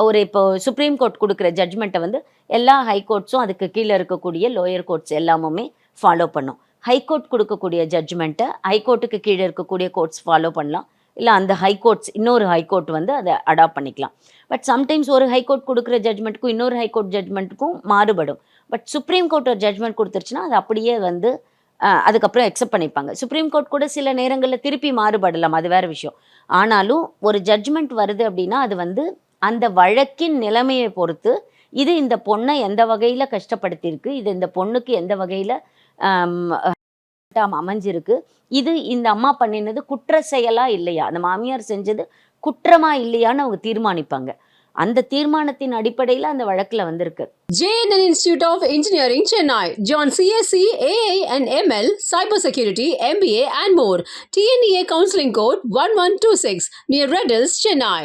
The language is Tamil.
ஒரு இப்போ சுப்ரீம் கோர்ட் கொடுக்குற ஜட்ஜ்மெண்ட்டை வந்து எல்லா ஹை கோர்ட்ஸும் அதுக்கு கீழே இருக்கக்கூடிய லோயர் கோர்ட்ஸ் எல்லாமுமே ஃபாலோ பண்ணும். ஹைகோர்ட் கொடுக்கக்கூடிய ஜட்ஜ்மெண்ட்டை ஹைகோர்ட்டுக்கு கீழே இருக்கக்கூடிய கோர்ட்ஸ் ஃபாலோ பண்ணலாம். இல்லை அந்த ஹைகோர்ட்ஸ் இன்னொரு ஹைகோர்ட் வந்து அதை அடாப்ட் பண்ணிக்கலாம். பட் சம்டைம்ஸ் ஒரு ஹைகோர்ட் கொடுக்குற ஜட்ஜ்மெண்ட்டுக்கும் இன்னொரு ஹைகோர்ட் ஜட்ஜ்மெண்ட்டுக்கும் மாறுபடும். பட் சுப்ரீம் கோர்ட் ஒரு ஜட்ஜ்மெண்ட் கொடுத்துருச்சுன்னா அது அப்படியே வந்து அதுக்கப்புறம் அக்செப்ட் பண்ணிப்பாங்க. சுப்ரீம் கோர்ட் கூட சில நேரங்களில் திருப்பி மாறுபடலாம், அது வேறு விஷயம். ஆனாலும் ஒரு ஜட்ஜ்மெண்ட் வருது அப்படின்னா அது வந்து அந்த வழக்கின் நிலைமையை பொறுத்து இது இந்த பொண்ணை எந்த வகையில் கஷ்டப்படுத்தியிருக்கு, இது இந்த பொண்ணுக்கு எந்த வகையில் அமைஞ்சிருக்கு, இது இந்த அம்மா பண்ணினது குற்ற செயலா இல்லையா, அந்த மாமியார் செஞ்சது குற்றமா இல்லையான்னு அவங்க தீர்மானிப்பாங்க. அந்த தீர்மானத்தின் அடிப்படையில் அந்த வழக்கில் வந்திருக்கு. JNN Institute of Engineering, Chennai. Join CSC, AA and ML, Cybersecurity, MBA and more. TNEA Counseling Code 1126 near Red Hills, Chennai.